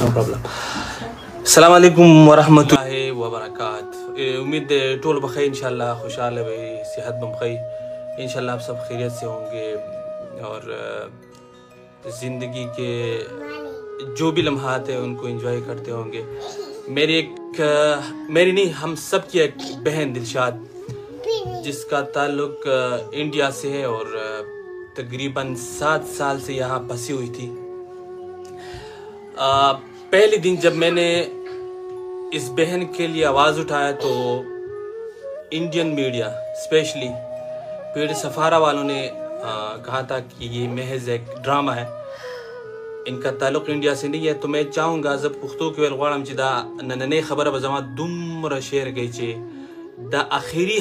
No problem. अस्सलाम वालेकुम वरहमतुल्लाहि वबरकातुहू। उम्मीद टोल बखैर इंशाल्लाह, खुशहाल है, सेहत बखैर इंशाल्लाह, आप सब खैरियत से होंगे और ज़िंदगी के जो भी लम्हात है उनको एंजॉय करते होंगे। मेरी नहीं, हम सब की एक बहन दिलशाद, जिसका ताल्लुक इंडिया से है और तकरीबन 7 साल से यहाँ बसी हुई थी। पहले दिन जब मैंने इस बहन के लिए आवाज़ उठाया तो इंडियन मीडिया, स्पेशली पीर सफारा वालों ने कहा था कि ये महज एक ड्रामा है, इनका ताल्लुक इंडिया से नहीं है। तो मैं चाहूँगा जब पुख्तो के वेलवाड़म चिदा नन्हे खबर बजमा दुमर शेयर गई चे दा आखिरी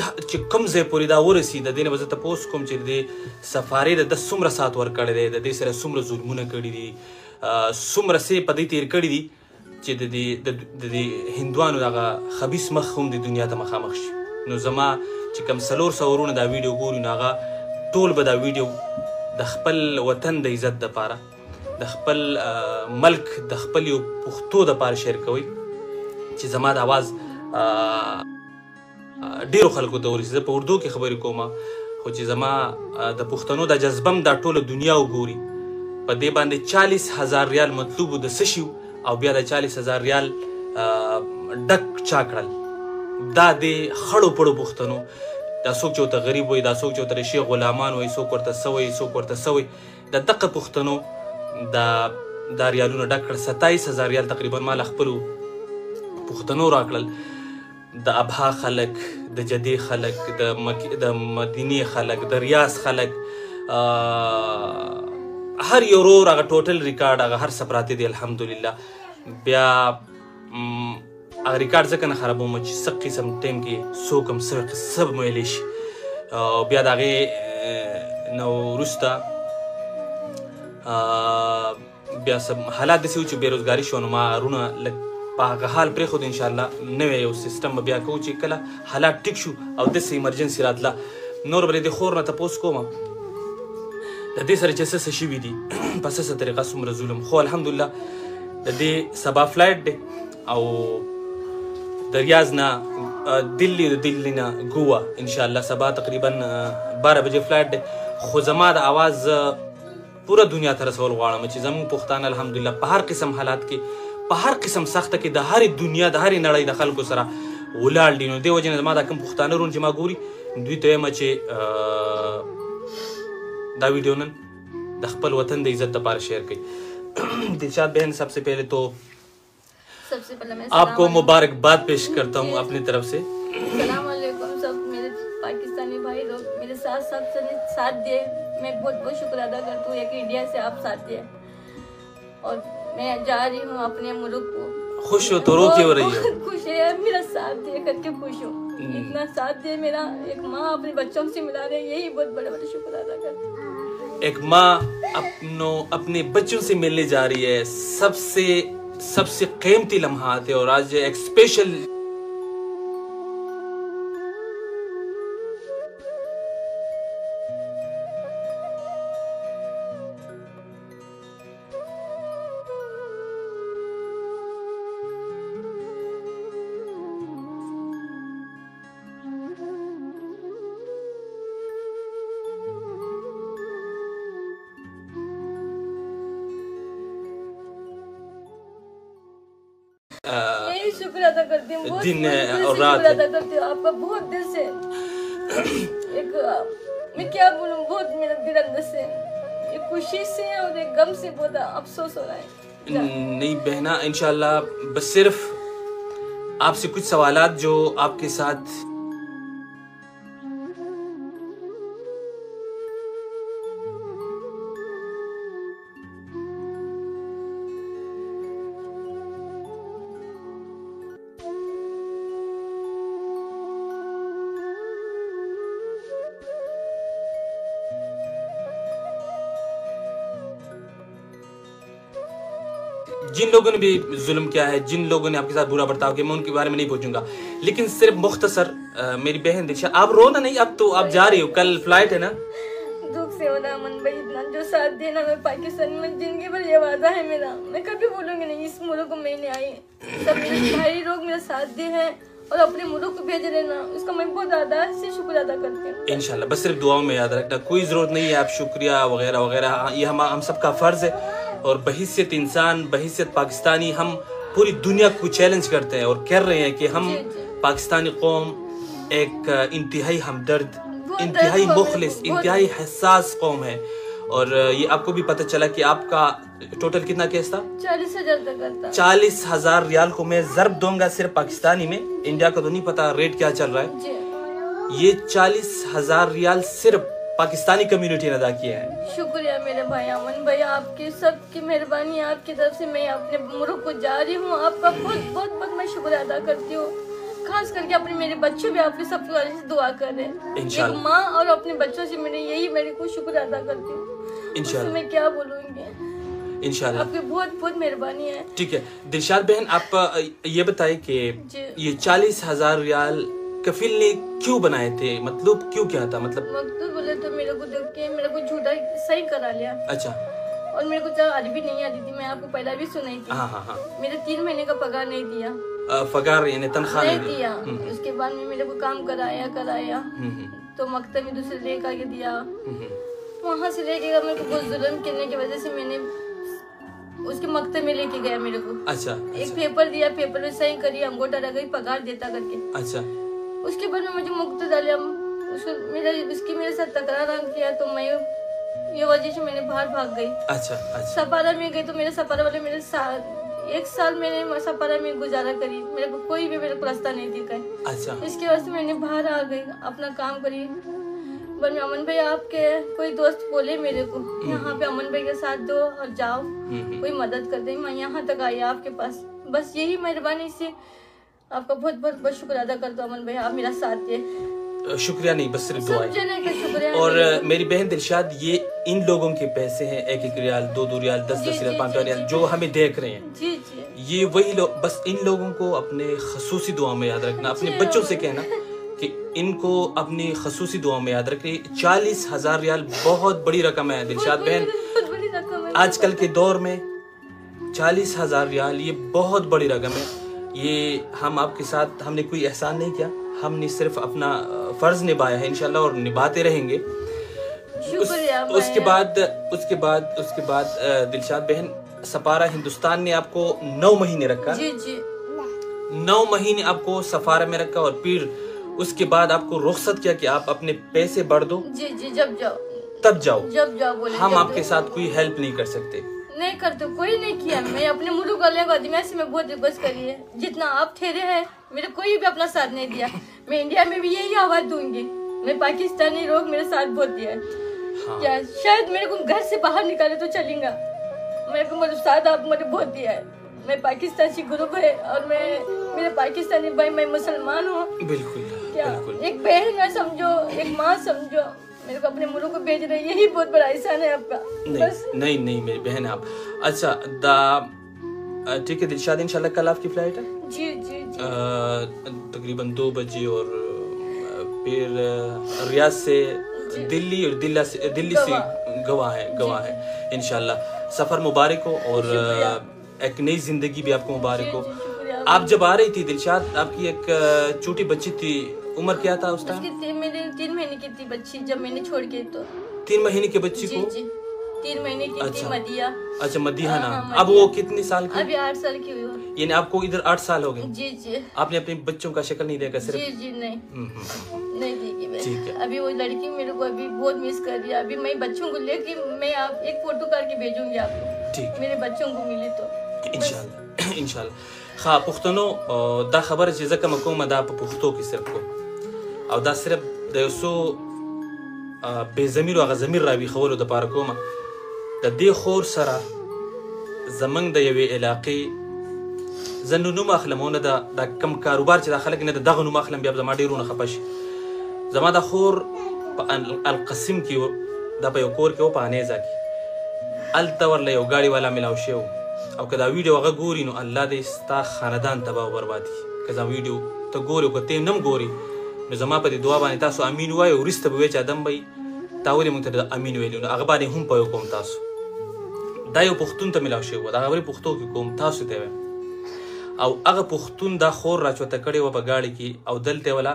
कम से पूरी दा वो रसी दा दिन बजे तपोस कोम चिर दे सफारी दा 10 सुमर साथ वर कड़े दे सर सुमर जुल्मुन कड़ी दी सुमर से पदी तीर कड़ी दी चे दी हिंदुआन दागा खबीस मखम दी दुनिया ता मखामखश नो जमा चे कम सलोर सवरून दा वीडियो गोरी नागा टोल बदा वीडियो द खपल वतन द इज्जत द पारा द खपल मल्क द खपल यो पुख्तो द पार शेयर कोई चे जमा द आवाज ډیرو خلکو ته ورسېده په اردو کې خبرې کومه، خو چې زما د پښتنو د جذبم دا ټوله دنیا وګوري، په دې باندې 40,000 ریال مطلوب د څه شي او بیا د 40,000 ریال ډک چا کړل. دا د خړو پړو پښتنو، دا څوک چې ورته غریب وایي، دا څوک چې ورته ریشې غلامان وایي، څوک ورته څه وایي، څوک ورته څه وایي، د دغه پښتنو دا ریالونه ډک کړل. 27,000 ریال تقریبا ما له خپلو پښتنو راکړل. د ابها خلک، د جدې خلک، د مدینې خلک، د ریاض خلک، هر یو ورور هغه ټوټل ریکارډ هغه هر څه پراته دی الحمدلله. بیا هغه ریکارډ ځکه نه خرابوم چې څه قسم ټایم کې څوک هم څه ویلی شي. بیا د هغې نه وروسته بیا حالات داسې وو چې بېروزګاري شو، نو ما هرونه لږ په هغه حال پرېښود. انشاءالله نوی یو سیستم به بیا کوو چې کله حالات ټیک شو او داسې ایمرجنسي راتله. نور به د خور نه تپوس کوم د دې سره چې څه شوي دي په څه طریقه څومره ظلم، خو الحمدلله د دې سبا فلایټ دی او د ریاض نه دلی، د دلی نه ګوا انشاءالله سبا تقریبا 12 بجې فلایټ دی. خو زما د آواز پوره دنیا ته رسول غواړم چې زموږ پښتانه الحمدلله په هر قسم حالات کې، په هر قسم سخته کې د هرې دنیا د هرې نړۍ د خلکو سره ولاړ دي. نو دې وجې نه زما دا کوم پښتانه ورونه چې ما ګوري دوی ته وایم چې دا ویډیو نن د خپل وطن د عزت لپاره شیئر کړئ. दिलशाद बहन, सबसे पहले तो मैं आपको मुबारकबाद पेश करता हूँ अपनी तरफ से। अस्सलाम वालेकुम सब मेरे पाकिस्तानी भाई लोग मेरे साथ दिए, मैं बहुत बहुत शुक्र अदा करती हूँ कि इंडिया से आप साथ दिए और मैं जा रही हूँ अपने मुल्क को। खुश हो तो रो क्यों रही हो? खुश है, मेरा साथ दे करके खुश हूँ। इतना साथ दे मेरा, एक माँ अपने बच्चों से मिला रही है, यही बहुत बड़े बड़े शुक्र अदा करती हूँ। एक माँ अपने बच्चों से मिलने जा रही है, सबसे कीमती लम्हात है और आज एक स्पेशल यही शुक्र अदा करती हूँ, दिन और रात अदा करती हूँ आपका बहुत दिल से। एक मैं क्या बोलूँ, बहुत मेरा दिल अंदर से एक खुशी से और एक गम से बहुत अफसोस हो रहा है। नहीं बहना, इंशाल्लाह बस सिर्फ आपसे कुछ सवालात जो आपके साथ जिन लोगों ने भी जुल्म किया है, जिन लोगों ने आपके साथ बुरा बर्ताव किया, मैं उनके बारे में नहीं पूछूंगा, लेकिन सिर्फ मुख्तसर मेरी बहन दिलशाद, आप रोना नहीं, अब तो आप जा रही हो, कल फ्लाइट है ना। दुख से होना मन भाई, इतना जो साथ देना मैं पाकिस्तान में जिंदगी भर ये वादा है मेरा, मैं कभी बोलूंगी नहीं इस मुल्क को मैं नहीं आई, सब मेरे भाई लोग मेरा साथ दे हैं और अपने मुल्क को भेज रहे ना, उसका मैं बहुत ज़्यादा से शुक्र अदा करती हूँ। इंशाल्लाह बस सिर्फ दुआओं में याद रखना, कोई ज़रूरत नहीं है आप शुक्रिया वगैरह वगैरह, ये हम सबका फ़र्ज़ है। और बहैसियत इंसान, बहैसियत पाकिस्तानी, हम पूरी दुनिया को चैलेंज करते हैं और कह रहे हैं कि हम पाकिस्तानी कौम एक इंतहाई हमदर्द, इंतहाई मुखलिस, इंतहाई हसास कौम है। और ये आपको भी पता चला कि आपका टोटल कितना केस था? 40,000 तक था। 40,000 रियाल को मैं ज़रब दूंगा सिर्फ पाकिस्तानी में, इंडिया का तो नहीं पता रेट क्या चल रहा है। ये 40,000 रियाल सिर्फ पाकिस्तानी कम्युनिटी ने अदा किया है। शुक्रिया मेरे भाई अमन भाई, आपकी सबकी मेहरबानी, आपकी तरफ से मैं अपने मुल्क को जा रही हूँ, आपका बहुत बहुत बहुत मैं शुक्रिया अदा करती हूँ। खास करके अपने मेरे बच्चे भी आपके सबके वाले से दुआ कर रहे हैं, एक माँ और अपने बच्चों से मेरे को शुक्र अदा करती हूँ। इंशाल्लाह मैं क्या बोलूँगी, इंशाल्लाह आपकी बहुत बहुत मेहरबानी है। ठीक है दिलशाद बहन, आप ये बताइए कि ये 40,000 रियाल कफिल ने क्यों बनाए थे, मतलब क्यों क्या था? मतलब बोले तो मेरे को देख के मेरे को झूठा सही करा लिया। अच्छा। और मेरे को अरबी नहीं आती थी, मैं आपको पहला भी सुनाई थी। हाँ। मेरे 3 महीने का पगार नहीं दिया, पगार यानी तनख्वाह नहीं दिया। उसके बाद में मेरे को काम कराया तो मकतब में दूसरे लेकर के दिया, वहाँ से लेके गया। मेरे को बहुत जुल्म करने की वजह से मैंने उसके मकतब में लेके गया मेरे को। अच्छा। एक पेपर दिया, पेपर में सही करी, अंगूठा लगा गई, पगार देता करके। अच्छा। उसके बाद में मुझे मुक्त डालिया, उसकी मेरे साथ तकरार किया तो मैं ये वजह से मैंने बाहर भाग गई। अच्छा। सपारा में गई तो मेरे सपारा वाले मेरे साथ 1 साल मैंने सपारा में गुजारा करी, मेरे को कोई भी मेरे को रास्ता नहीं दिखा। अच्छा। इसके वजह से मैंने बाहर आ गई, अपना काम करी। पर अमन भाई आपके कोई दोस्त बोले मेरे को यहाँ पे अमन भाई के साथ दो और जाओ, कोई मदद कर दे, मैं यहाँ तक आई आपके पास। बस यही मेहरबानी से आपका बहुत बहुत बहुत शुक्र अदा करता हूँ अमन भाई, आप मेरा साथ दिए। शुक्रिया नहीं बस सिर्फ दुआ है। और मेरी बहन दिलशाद, ये इन लोगों के पैसे हैं, 1-1 रियाल, 2-2 रियाल, 10-10 रियाल, 5 रियाल, जो हमें देख रहे हैं। जी जी। ये वही लोग, बस इन लोगों को अपने खसूसी दुआ में याद रखना, अपने बच्चों से कहना कि इनको अपनी खसूसी दुआ में याद रखें। 40,000 रियाल बहुत बड़ी रकम है दिलशाद बहन, आजकल के दौर में 40,000 रियाल ये बहुत बड़ी रकम है। ये हम आपके साथ, हमने कोई एहसान नहीं किया, हमने सिर्फ अपना फर्ज निभाया है इंशाल्लाह और निभाते रहेंगे। उसके बाद दिलशाद बहन, सफारा हिंदुस्तान ने आपको 9 महीने रखा। जी जी। 9 महीने आपको सफारा में रखा और फिर उसके बाद आपको रुख्सत किया कि आप अपने पैसे बढ़ दो। जी जी, जब जाओ तब जाओ, जब जाओ बोले। हम आपके साथ कोई हेल्प नहीं कर सकते, नहीं करते, कोई नहीं किया। मैं अपने मुल्क वाले को आदमी से मैं बहुत रिक्वेस्ट करी है, जितना आप ठहरे हैं मेरे कोई भी अपना साथ नहीं दिया। मैं इंडिया में भी यही आवाज दूंगी, मैं पाकिस्तानी लोग मेरे साथ बहुत दिया है। हाँ। क्या शायद मेरे को घर से बाहर निकाले तो चलेगा, मेरे को मेरे साथ आप मुझे बहुत दिया है। मैं पाकिस्तान से ग्रुप है और मैं मेरे पाकिस्तानी भाई, मैं मुसलमान हूँ। बिल्कुल क्या बिल्कुल। एक बहन है समझो, एक माँ समझो, मेरे को अपने मुल्क को भेज रहे, यही बहुत बड़ा एहसान है आपका। नहीं मेरी बहन आप। अच्छा ठीक है दिलशाद, इंशाल्लाह कल आपकी फ्लाइट है? जी जी जी। तकरीबन 2 बजे और फिर रियाद से दिल्ली और दिल्ली से गवा है इंशाल्लाह। सफर मुबारक हो और एक नई जिंदगी भी आपको मुबारक हो। आप जब आ रही थी दिलशाद, आपकी एक छोटी बच्ची थी, उम्र क्या था उस टाइम? मेरे 3 महीने की थी बच्ची जब मैंने छोड़ के। तो 3 महीने की बच्ची को? 3 महीने की थी मदिया। अच्छा मदिया नाम। अब वो कितनी साल की? अभी 8 साल की हुई। यानी आपको इधर 8 साल हो गए? जी जी। आपने अपने बच्चों का शक्ल नहीं देखा सिर्फ? जी जी नहीं देखी मैं। ठीक है। अभी वो लड़की मेरे को अभी बहुत मिस कर रही है। अभी मैं बच्चों को लेके मैं आप एक फोटो करके भेजूंगी आपको। ठीक। मेरे बच्चों को मिले तो इंशाल्लाह। खा पुख्तनो दा खबर है जैसा कम को मदा पुख्तो की सिर्फ को और दा सिर्फ दसो बेजमीर और ज़मीर रावी खबर द पार कोमा द दे खोर सरा जमंग द यवे इलाके जन्नु नुमा खलमोना दा कम कारोबार च दाखलक ने दगनु मा खलम बिया जमा डिरोना खपश जमा दा खोर अलकसिम की दा पे कोर के ओ पाने जाकी अल तवर ले गाड़ी वाला मिलाओ शेव او کدا ویډیو هغه ګوري نو الله دې ستا خاندان تباہ او برباد کړي. کدا ویډیو ته ګوري او ته نم ګوري نو زما په دې دعا باندې تاسو امین وایو، ورسته به چې ادم بای تاولې مونږ ته امین ویلو نو هغه باندې هم په کوم تاسو دا یو پښتون ته ملاو شي و دا غوړي پښتو کې کوم تاسو ته او هغه پښتون دا خور راچوته کړې وه په ګاډي کې او دلته ولا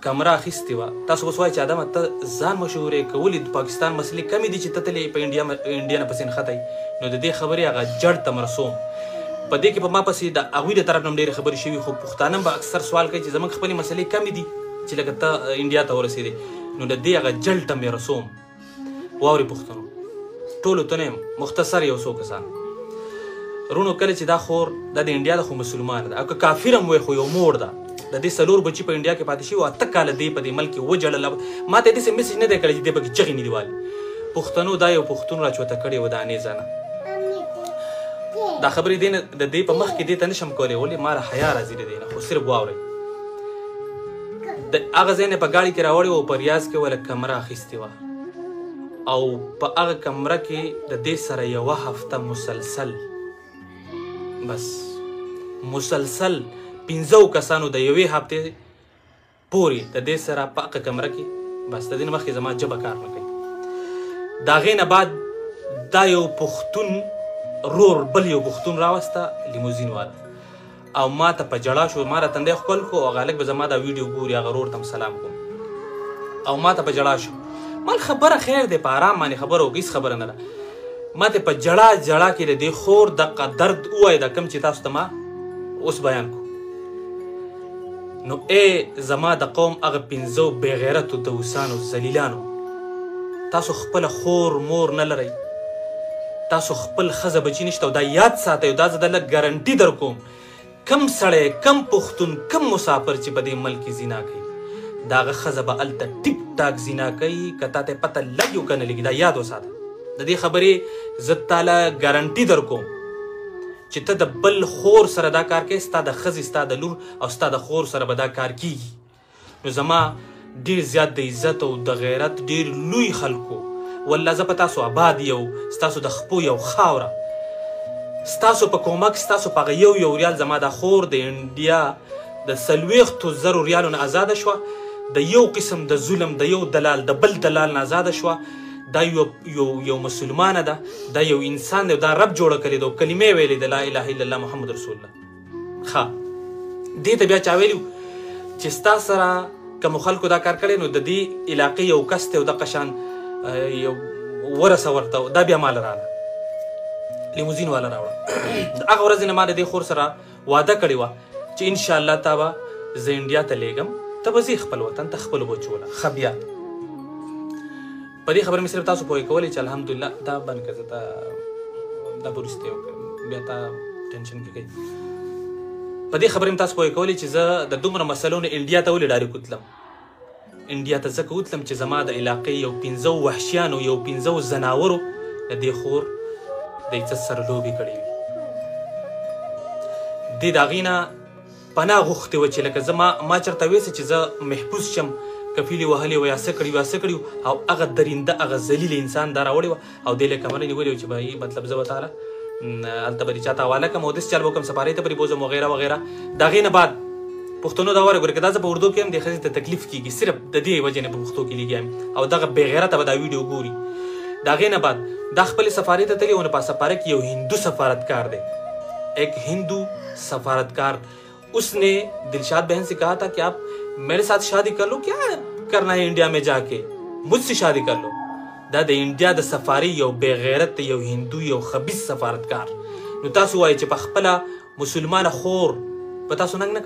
کمره اخیستې وه. تاسو اوس وایئ چې ادمه ته ځان مشهورې کولې د پاکستان مسلې کمې دي چې ته تلې په انډیا نه پسې نښتی. نو د دې خبرې هغه جړ ته مرسوم. په دې کې په ما پسې د هغوی د طرف نه هم ډېرې خبرې شوي، خو پښتانه به اکثر سوال کوي چې زموږ خپلې مسلې کمې دي چې لکه ته انډیا ته ورسېدې. نو د دې هغه جړ ته مې رسوم. واورې پښتنو ټولو ته نه یم، مختصر یو څو کسان رونو، کله چې دا خور دا د انډیا ده خو مسلمانه ده او که کافر هم وی خو یو مور ده. د دې 4 بچي په انډیا کې پاتې شوي او 8 کاله دی په دې ملک کې وجړله. ما ته یې داسې میسج نه دی کړی چې دی پکې چغې نه دي والي. پښتنو دا یو پښتون راچوته کړې وه د انیزه نه. دا خبرې دی نه د دې په مخ کې دې ته نشم کولی، ولې ما را حیا راځي د دې نه، خو صرف واورئ. د هغه ځای نه په ګاډي کې راوړې وه او په ریاض کې وله کمره اخیستې وه او په هغه کمره کې د دې سره 1 هفته مسلسل بس مسلسل 15 کسانو د 1 هفتې پورې د دې سره په هغه کمره کې بس د دې نه مخکې زما ژبه کار نه کوي. د هغې نه بعد دا یو پښتون رور بل یو پښتون راوسته لیموزین والا او ما ته په جړا شو. ما را تندی ښکل کړو او هغه هلک به زما دا ویډیو ګوري، هغه رور ته سلام کوم او ما ته په جړا شو. مال خبره خیر دی، په آرام باندې خبره وکړه، هېڅ خبره نه ده. ما ته په جړا کې د دې خور دغه درد ووایه دا کوم چې تاسو ته ما اوس بیان کو. نو ای زما د قوم هغه 15 بېغیرتو دوسانو ذلیلانو، تاسو خپله خور مور نه لرئ، تاسو خپل ښځه بچي نشته او دا یاد ساتئ او دا زه د لږ ګارنټي در کوم کم سړی کم پښتون کم مسافر چې په دې ملک کې زنا کوي د هغه ښځه به هلته ټیک ټاک زنا کوي، که تا ته پته لګي او که نه لګي. دا یاد وساته. د دې خبرې زه تاله ګارنټي در کوم چې ته د بل خور سره دا کار کوې، ستا د ښځې ستا د لور او ستا د خور سره به دا کار کیږي. نو زما ډېر زیات د عزت او د غیرت ډېر لوی خلکو والله زه په تاسو آباد یو، ستاسو د خپو یو خاوره، ستاسو په کومک ستاسو په هغه یو ریال زما دا خور د انډیا د 40,000 ریالو نه ازاده شوه. د یو قسم د ظلم د یو دلال د بل دلال نه ازاده شوه. دا یو مسلمانه ده، دا یو انسان دی، دا رب جوړه کړې ده او کلمې ویلې ده لا اله الا الله محمد رسول الله. ښه دې ته بیا چا ویلي چې ستا سره کومو خلکو دا کار کړی نو د دې علاقې یو کس دی او دغه شان یو ورسه ورته دا بیا ماله راغله لیموزین والا راوړه. هغه ورځ نه ما د دې خور سره واده کړې وه چې انشاءالله تا به زه انډیا ته لیږم، ته به ځې خپل وطن ته خپلو بچو له. ښه بیا په دې خبره مې صرف تاسو پوهې کولی چې الحمدلله دا بند کړه، زه دا به وروسته بیا تا ټینشن کې کوي. په دې خبرې مې تاسو پوهې کولی چې زه د دومره مسلو نه انډیا ته ولې ډایرکټ وتلم. انډیا ته ځکه وتلم چې زما د علاقې یو 15 وحشیانو یو 15 زناورو د دې خور د عزت سره لوبې کړې وي. دې د هغې نه پناه غوښتې وه چې لکه زه ما چېرته ویسه چې زه محفوظ شم، کفیلې وهلې وه یا څه کړي یا څه کړي او هغه درینده هغه ذلیل انسان دا راوړې وه او دې له کمره نیولې وه چې بهي مطلب زه به تاله هلته به دې چاته حواله کړم او داسې چل به وکړم سفارۍ ته به دې بوځم وغیره وغیره. د هغې نه بعد پښتنو دا وره ګورې که دا زه په اردو کې هم دې ښځې ته تکلیف کېږي صرف د دې وجې نه په پښتو کې لیږم او دغه بېغیرته به دا ویډیو ګوري. د هغې نه بعد دا خپلې سفارۍ ته تللی و نو په سفاره کې یو هندو سفارتکار دی، ایک هندو سفارتکار. اس نے دلشاد بہن سے کہا تھا کہ آپ میرے ساتھ شادی کر لو، کیا کرنا ہے انڈیا میں جا کے، مجھ سے شادی کر لو. دا د انډیا د سفاري یو بېغیرت یو هندو یو خبیث سفارتکار. نو تاسو وایئ چې په خپله مسلمانه خور په تاسو ننګ نه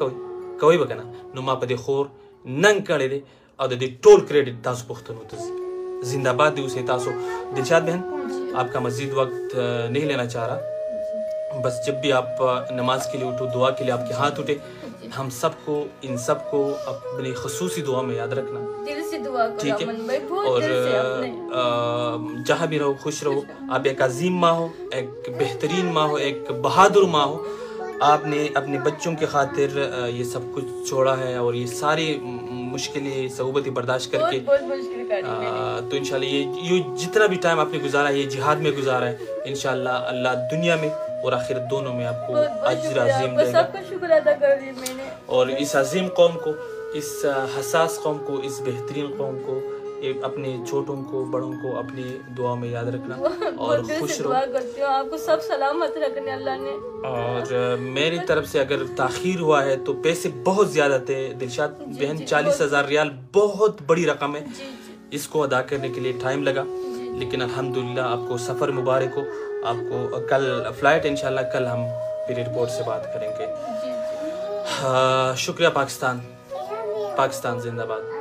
کوئ به که نه، نو ما په دې خور ننګ کړی دی او د دې ټول کریډټ تاسو پښتنو ته ځي. زندہ باد دی اسے تاسو. دلشاد بہن آپ کا مزید وقت نہیں لینا چاہ رہا، بس جب بھی آپ نماز کے لیے اٹھو دعا کے لیے آپ کے ہاتھ اٹھے ہم سب کو ان سب کو اپنی خصوصی دعا میں یاد رکھنا، ٹھیک ہے؟ اور جہاں بھی رہو خوش رہو. آپ ایک عظیم ماں ہو، ایک بہترین ماں ہو، ایک بہادر ماں ہو. آپ نے اپنے بچوں کی خاطر یہ سب کچھ چھوڑا ہے اور یہ ساری مشکلیں صعوبتیں برداشت کر کے تو انشاءاللہ یہ جتنا بھی ٹائم آپ نے گزارا ہے یہ جہاد میں گزارا ہے، انشاءاللہ اللہ دنیا میں اور آخرت دونوں میں آپ کو اجر عظیم دے گا. اور اس عظیم قوم کو، اس حساس قوم کو، اس بہترین قوم کو ये अपने छोटों को बड़ों को अपनी दुआ में याद रखना और बहुत दिल खुश से रहो। दुआ करती हूँ आपको सब सलामत रखने अल्लाह ने। और मेरी तरफ से अगर ताखीर हुआ है तो पैसे बहुत ज्यादा थे दिलशाद बहन, 40,000 रियाल बहुत बड़ी रकम है। जी जी इसको अदा करने के लिए टाइम लगा, लेकिन अल्हम्दुलिल्लाह आपको सफ़र मुबारक हो। आपको कल फ्लाइट इंशाल्लाह कल हम फिर एयरपोर्ट से बात करेंगे। जी जी। शुक्रिया पाकिस्तान, पाकिस्तान जिंदाबाद।